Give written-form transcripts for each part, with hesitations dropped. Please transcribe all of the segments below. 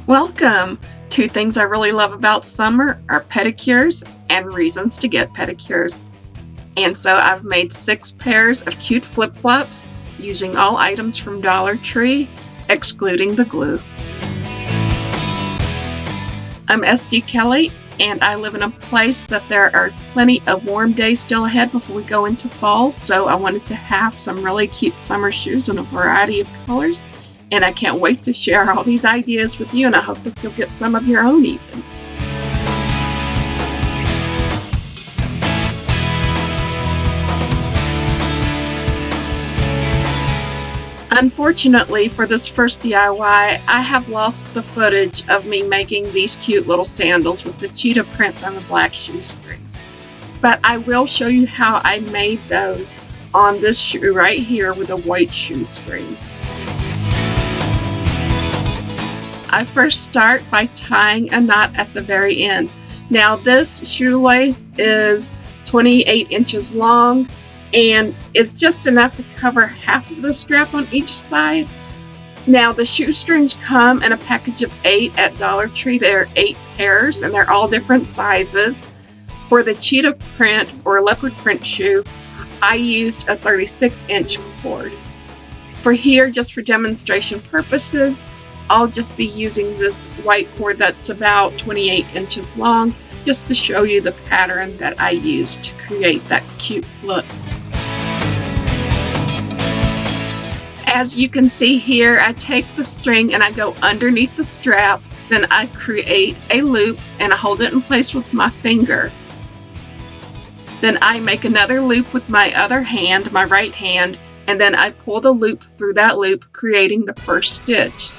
Welcome! Two things I really love about summer are pedicures and reasons to get pedicures. And so I've made 6 pairs of cute flip-flops using all items from Dollar Tree, excluding the glue. I'm SD Kelly, and I live in a place that there are plenty of warm days still ahead before we go into fall, so I wanted to have some really cute summer shoes in a variety of colors. And I can't wait to share all these ideas with you, and I hope that you'll get some of your own even. Unfortunately, for this first DIY, I have lost the footage of me making these cute little sandals with the cheetah prints on the black shoestrings. But I will show you how I made those on this shoe right here with a white shoestring. I first start by tying a knot at the very end. Now this shoelace is 28 inches long, and it's just enough to cover half of the strap on each side. Now the shoestrings come in a package of 8 at Dollar Tree. There are 8 pairs and they're all different sizes. For the cheetah print or leopard print shoe, I used a 36-inch cord. For here, just for demonstration purposes, I'll just be using this white cord that's about 28 inches long, just to show you the pattern that I used to create that cute look. As you can see here, I take the string and I go underneath the strap, then I create a loop and I hold it in place with my finger. Then I make another loop with my other hand, my right hand, and then I pull the loop through that loop, creating the first stitch.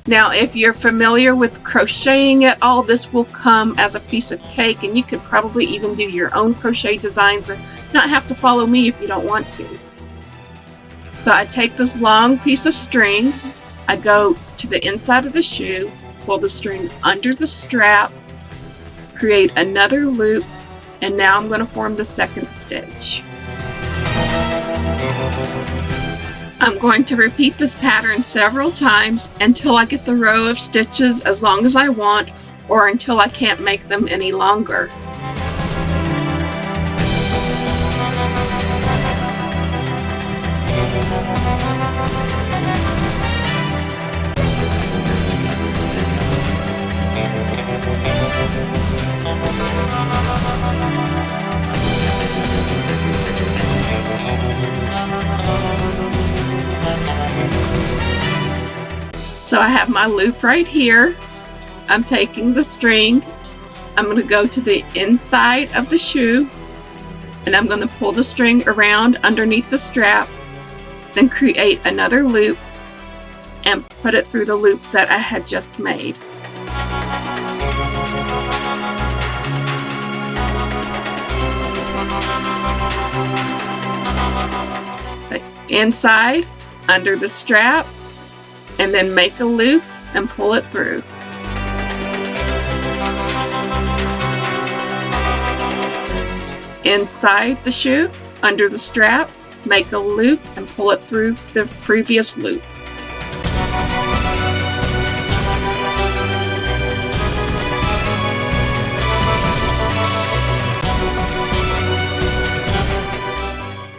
Now, if you're familiar with crocheting at all, this will come as a piece of cake, and you could probably even do your own crochet designs or not have to follow me if you don't want to. So I take this long piece of string, I go to the inside of the shoe, pull the string under the strap, create another loop, and now I'm going to form the second stitch. I'm going to repeat this pattern several times until I get the row of stitches as long as I want, or until I can't make them any longer. So I have my loop right here. I'm taking the string, I'm going to go to the inside of the shoe, and I'm going to pull the string around underneath the strap, then create another loop and put it through the loop that I had just made. Inside, under the strap, and then make a loop and pull it through. Inside the shoe, under the strap, make a loop and pull it through the previous loop.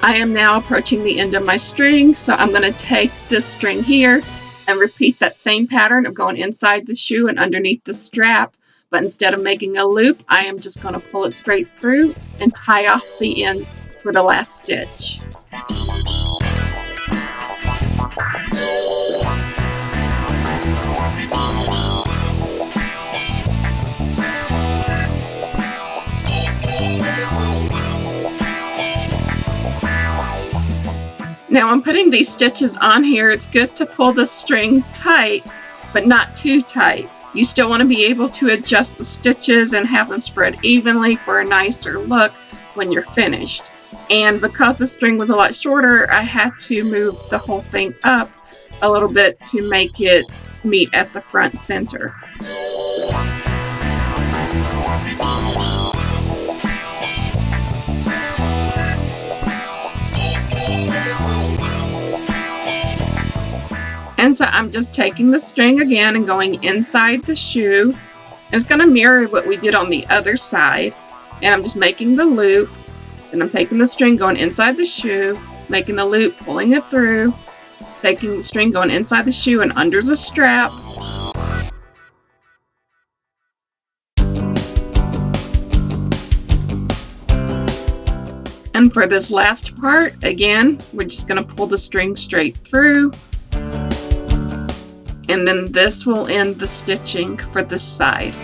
I am now approaching the end of my string, so I'm going to take this string here and repeat that same pattern of going inside the shoe and underneath the strap, but instead of making a loop, I am just going to pull it straight through and tie off the end for the last stitch. Now I'm putting these stitches on here. It's good to pull the string tight, but not too tight. You still want to be able to adjust the stitches and have them spread evenly for a nicer look when you're finished. And because the string was a lot shorter, I had to move the whole thing up a little bit to make it meet at the front center. And so I'm just taking the string again and going inside the shoe. And it's going to mirror what we did on the other side. And I'm just making the loop. And I'm taking the string, going inside the shoe, making the loop, pulling it through, taking the string, going inside the shoe and under the strap. And for this last part, again, we're just going to pull the string straight through. And then this will end the stitching for this side.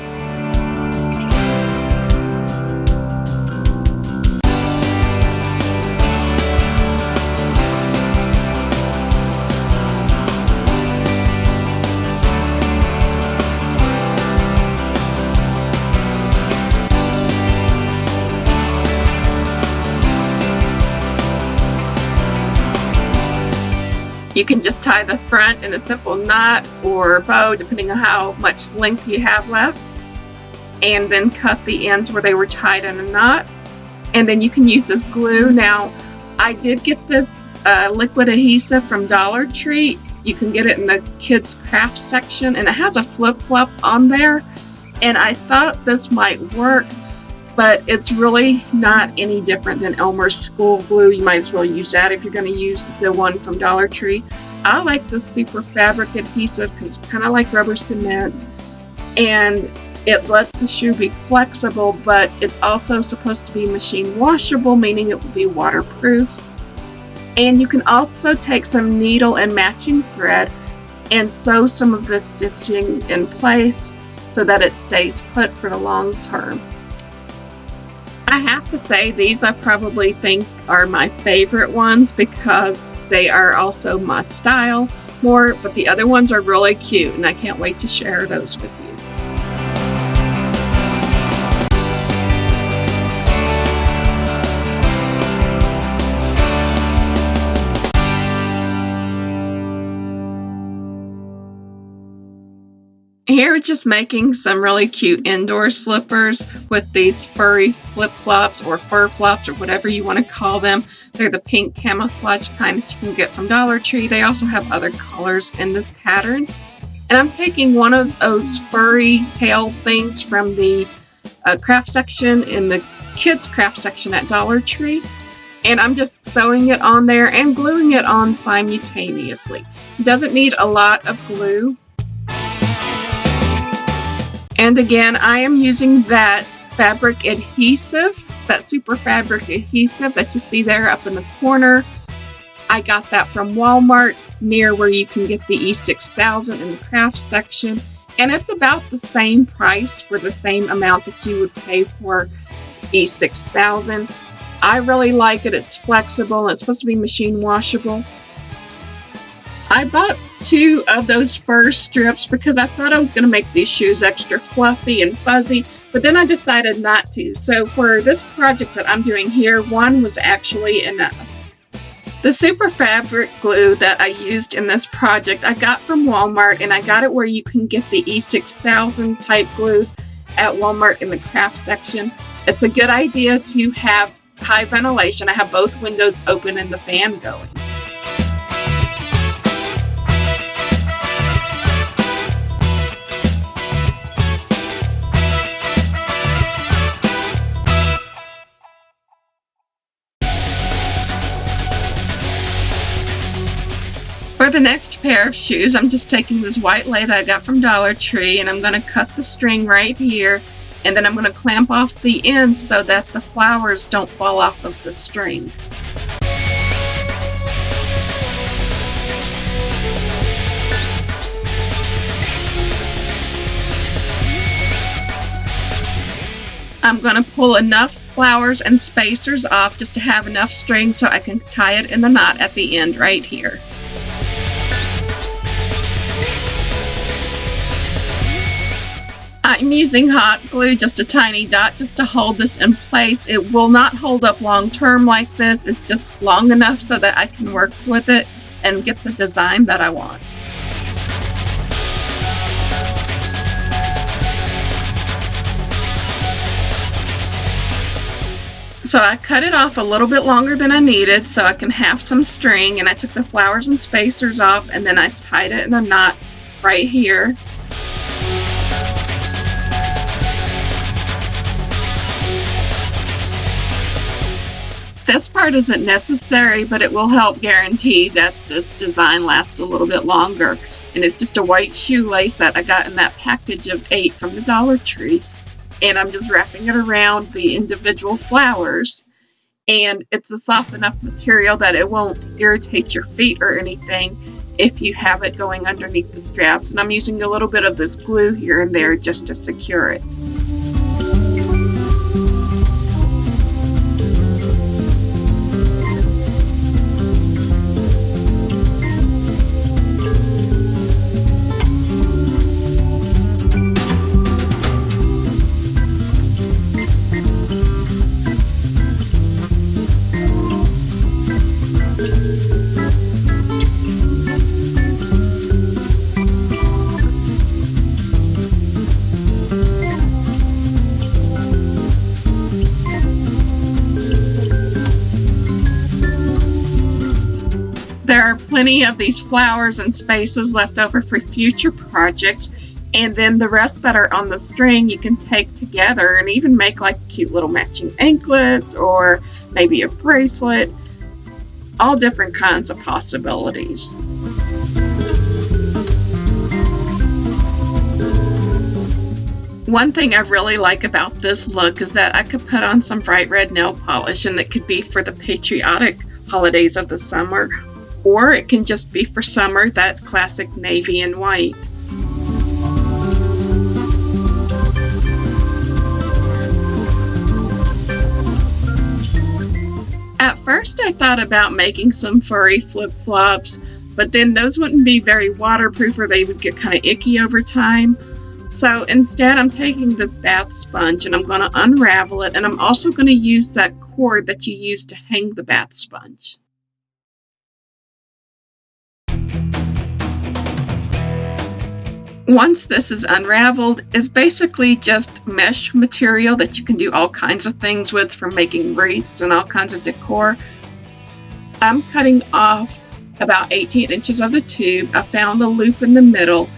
You can just tie the front in a simple knot or bow, depending on how much length you have left, and then cut the ends where they were tied in a knot. And then you can use this glue. Now, I did get this liquid adhesive from Dollar Tree. You can get it in the kids' craft section, and it has a flip-flop on there. And I thought this might work, but it's really not any different than Elmer's school glue. You might as well use that if you're going to use the one from Dollar Tree. I like the super fabric adhesive because it's kind of like rubber cement, and it lets the shoe be flexible, but it's also supposed to be machine washable, meaning it will be waterproof. And you can also take some needle and matching thread and sew some of the stitching in place so that it stays put for the long term. I have to say, these I probably think are my favorite ones because they are also my style more, but the other ones are really cute and I can't wait to share those with you. Here, just making some really cute indoor slippers with these furry flip-flops or fur flops or whatever you want to call them. They're the pink camouflage kind that you can get from Dollar Tree. They also have other colors in this pattern. And I'm taking one of those furry tail things from the craft section in the kids craft section at Dollar Tree. And I'm just sewing it on there and gluing it on simultaneously. It doesn't need a lot of glue. And again, I am using that fabric adhesive, that super fabric adhesive that you see there up in the corner. I got that from Walmart near where you can get the E6000 in the craft section. And it's about the same price for the same amount that you would pay for E6000. I really like it. It's flexible. It's supposed to be machine washable. I bought 2 of those fur strips because I thought I was going to make these shoes extra fluffy and fuzzy, but then I decided not to. So for this project that I'm doing here, one was actually enough. The super fabric glue that I used in this project I got from Walmart, and I got it where you can get the E6000 type glues at Walmart in the craft section. It's a good idea to have high ventilation. I have both windows open and the fan going. For the next pair of shoes, I'm just taking this white lei that I got from Dollar Tree, and I'm going to cut the string right here, and then I'm going to clamp off the ends so that the flowers don't fall off of the string. I'm going to pull enough flowers and spacers off just to have enough string so I can tie it in the knot at the end right here. I'm using hot glue, just a tiny dot, just to hold this in place. It will not hold up long term like this. It's just long enough so that I can work with it and get the design that I want. So I cut it off a little bit longer than I needed so I can have some string, and I took the flowers and spacers off, and then I tied it in a knot right here. This part isn't necessary, but it will help guarantee that this design lasts a little bit longer. And it's just a white shoelace that I got in that package of 8 from the Dollar Tree. And I'm just wrapping it around the individual flowers. And it's a soft enough material that it won't irritate your feet or anything if you have it going underneath the straps. And I'm using a little bit of this glue here and there just to secure it. There are plenty of these flowers and spaces left over for future projects, and then the rest that are on the string you can take together and even make like cute little matching anklets or maybe a bracelet. All different kinds of possibilities. One thing I really like about this look is that I could put on some bright red nail polish, and it could be for the patriotic holidays of the summer, or it can just be for summer, that classic navy and white. At first I thought about making some furry flip-flops, but then those wouldn't be very waterproof or they would get kind of icky over time. So instead I'm taking this bath sponge and I'm going to unravel it, and I'm also going to use that cord that you use to hang the bath sponge. Once this is unraveled, it's basically just mesh material that you can do all kinds of things with, from making wreaths and all kinds of decor. I'm cutting off about 18 inches of the tube. I found the loop in the middle,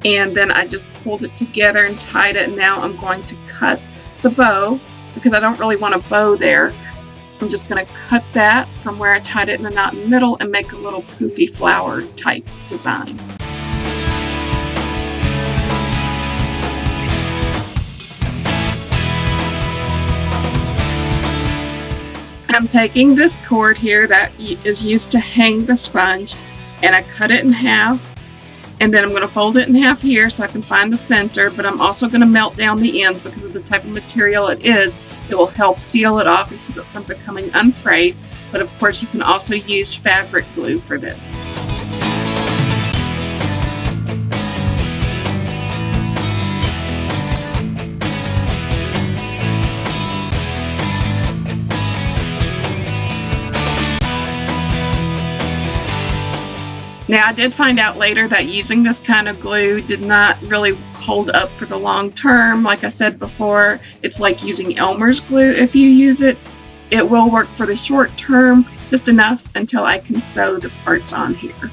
and then I just pulled it together and tied it. And now I'm going to cut the bow because I don't really want a bow there. I'm just going to cut that from where I tied it in a knot in the middle and make a little poofy flower type design. I'm taking this cord here that is used to hang the sponge, and I cut it in half, and then I'm going to fold it in half here so I can find the center, but I'm also going to melt down the ends because of the type of material it is. It will help seal it off and keep it from becoming unfrayed, but of course you can also use fabric glue for this. Now, I did find out later that using this kind of glue did not really hold up for the long term. Like I said before, it's like using Elmer's glue. If you use it, it will work for the short term, just enough until I can sew the parts on here.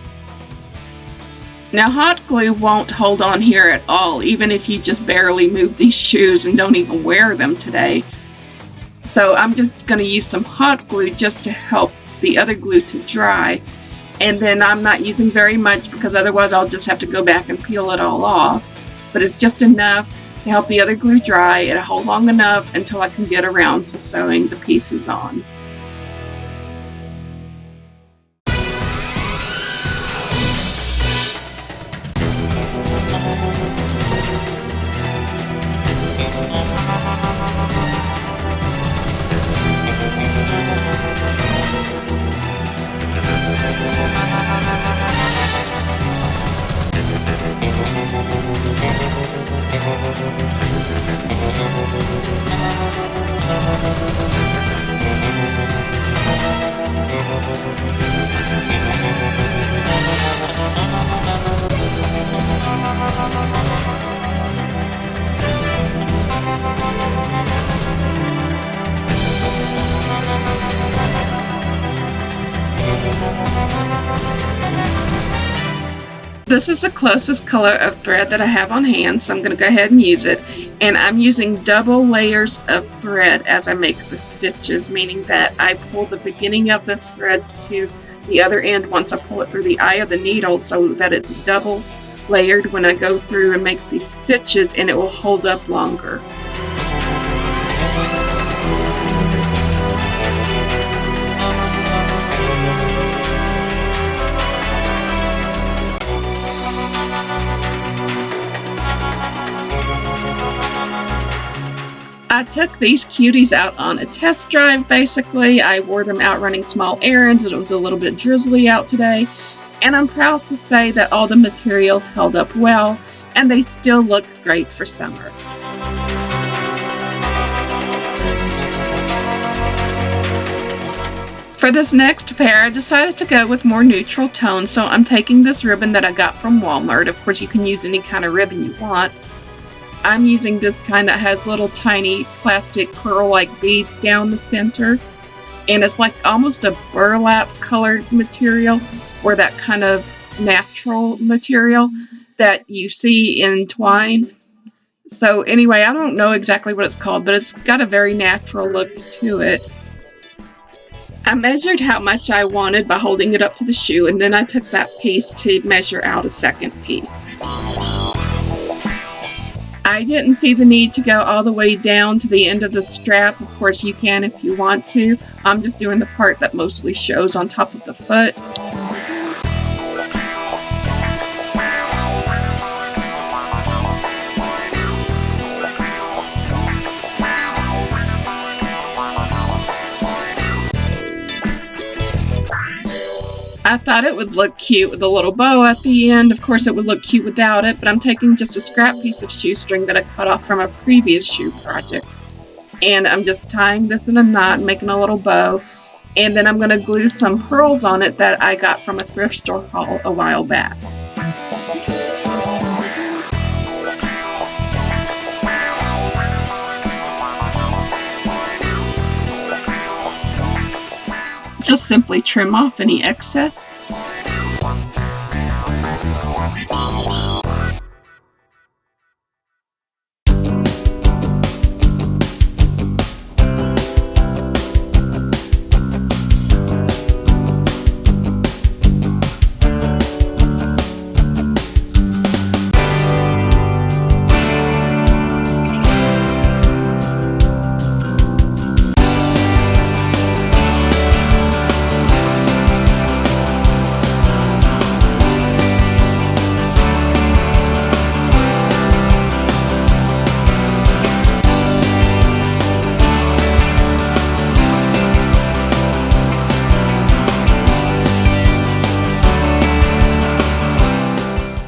Now, hot glue won't hold on here at all, even if you just barely move these shoes and don't even wear them today. So I'm just going to use some hot glue just to help the other glue to dry. And then I'm not using very much because otherwise I'll just have to go back and peel it all off. But it's just enough to help the other glue dry. It'll hold long enough until I can get around to sewing the pieces on. This is the closest color of thread that I have on hand, so I'm going to go ahead and use it. And I'm using double layers of thread as I make the stitches, meaning that I pull the beginning of the thread to the other end once I pull it through the eye of the needle, so that it's double layered when I go through and make these stitches, and it will hold up longer. I took these cuties out on a test drive, basically. I wore them out running small errands, and it was a little bit drizzly out today. And I'm proud to say that all the materials held up well, and they still look great for summer. For this next pair, I decided to go with more neutral tones, so I'm taking this ribbon that I got from Walmart. Of course, you can use any kind of ribbon you want. I'm using this kind that has little tiny plastic pearl-like beads down the center, and it's like almost a burlap colored material, or that kind of natural material that you see in twine. So anyway, I don't know exactly what it's called, but it's got a very natural look to it. I measured how much I wanted by holding it up to the shoe, and then I took that piece to measure out a second piece. I didn't see the need to go all the way down to the end of the strap. Of course, you can if you want to. I'm just doing the part that mostly shows on top of the foot. I thought it would look cute with a little bow at the end. Of course, it would look cute without it, but I'm taking just a scrap piece of shoestring that I cut off from a previous shoe project. And I'm just tying this in a knot and making a little bow. And then I'm going to glue some pearls on it that I got from a thrift store haul a while back. Just simply trim off any excess.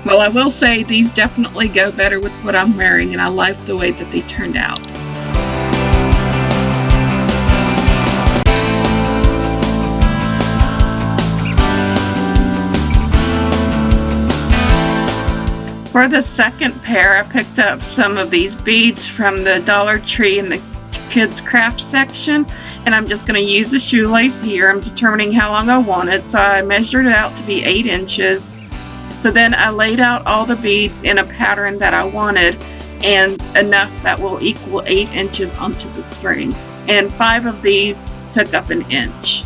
Well, I will say these definitely go better with what I'm wearing, and I like the way that they turned out. For the second pair, I picked up some of these beads from the Dollar Tree in the kids craft section, and I'm just going to use a shoelace here. I'm determining how long I want it, so I measured it out to be 8 inches. So then I laid out all the beads in a pattern that I wanted, and enough that will equal 8 inches onto the string. And 5 of these took up 1 inch.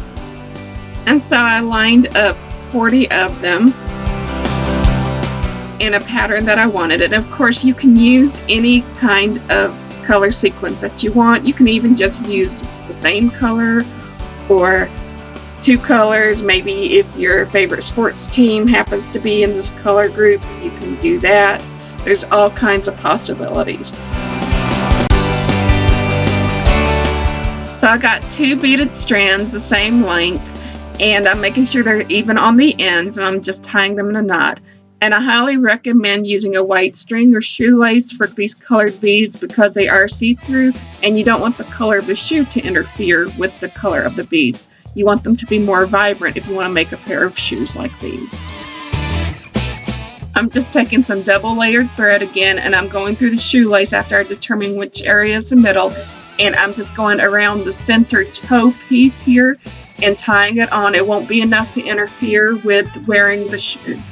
And so I lined up 40 of them in a pattern that I wanted. And of course, you can use any kind of color sequence that you want. You can even just use the same color or 2 colors. Maybe if your favorite sports team happens to be in this color group, you can do that. There's all kinds of possibilities. So I got 2 beaded strands the same length, and I'm making sure they're even on the ends, and I'm just tying them in a knot. And I highly recommend using a white string or shoelace for these colored beads because they are see-through, and you don't want the color of the shoe to interfere with the color of the beads. You want them to be more vibrant if you want to make a pair of shoes like these. I'm just taking some double layered thread again, and I'm going through the shoelace after I determine which area is the middle, and I'm just going around the center toe piece here and tying it on. It won't be enough to interfere with wearing the shoe.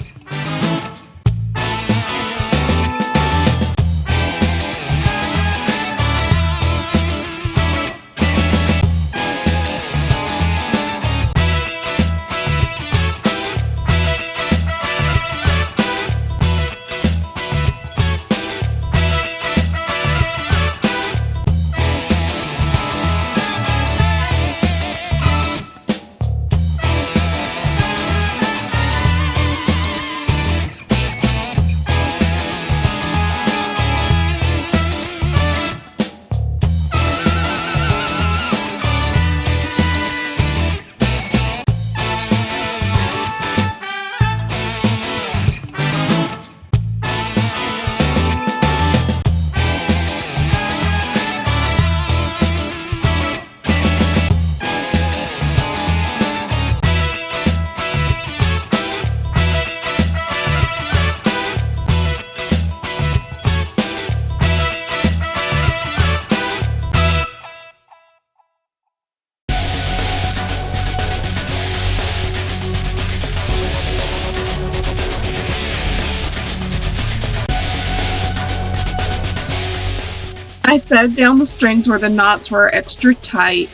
I sewed down the strings where the knots were extra tight,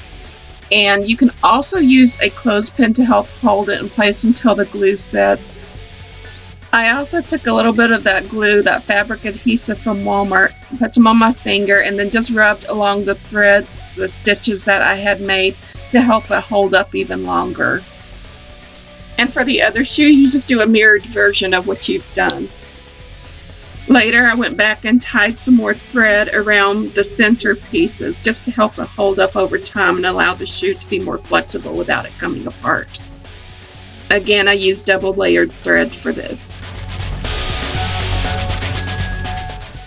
and you can also use a clothespin to help hold it in place until the glue sets. I also took a little bit of that glue, that fabric adhesive from Walmart, put some on my finger, and then just rubbed along the thread, the stitches that I had made to help it hold up even longer. And for the other shoe, you just do a mirrored version of what you've done. Later, I went back and tied some more thread around the center pieces just to help it hold up over time and allow the shoe to be more flexible without it coming apart. Again, I used double layered thread for this.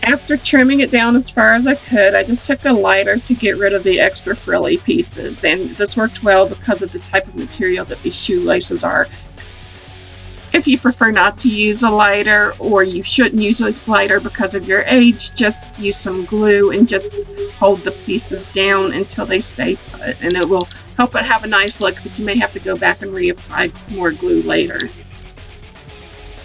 After trimming it down as far as I could, I just took a lighter to get rid of the extra frilly pieces, and this worked well because of the type of material that these shoelaces are. If you prefer not to use a lighter, or you shouldn't use a lighter because of your age, just use some glue and just hold the pieces down until they stay put, and it will help it have a nice look, but you may have to go back and reapply more glue later.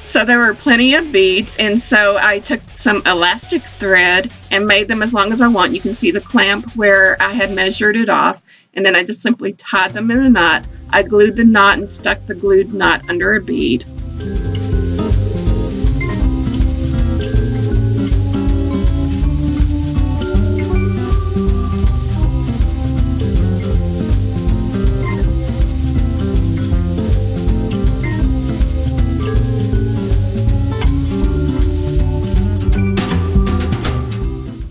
So there were plenty of beads, and so I took some elastic thread and made them as long as I want. You can see the clamp where I had measured it off, and then I just simply tied them in a knot. I glued the knot and stuck the glued knot under a bead.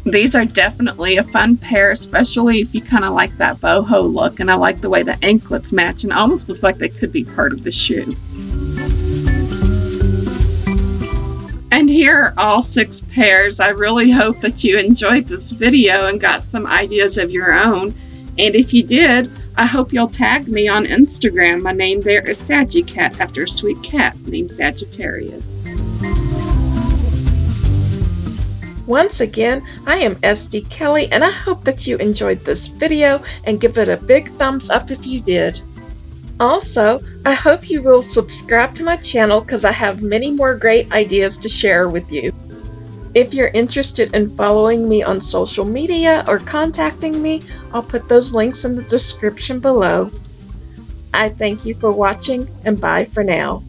These are definitely a fun pair, especially if you kind of like that boho look, and I like the way the anklets match and almost look like they could be part of the shoe. And here are all 6 pairs. I really hope that you enjoyed this video and got some ideas of your own. And if you did, I hope you'll tag me on Instagram. My name there is Saggycat, after a sweet cat named Sagittarius. Once again, I am SD Kelly, and I hope that you enjoyed this video and give it a big thumbs up if you did. Also, I hope you will subscribe to my channel because I have many more great ideas to share with you. If you're interested in following me on social media or contacting me, I'll put those links in the description below. I thank you for watching, and bye for now.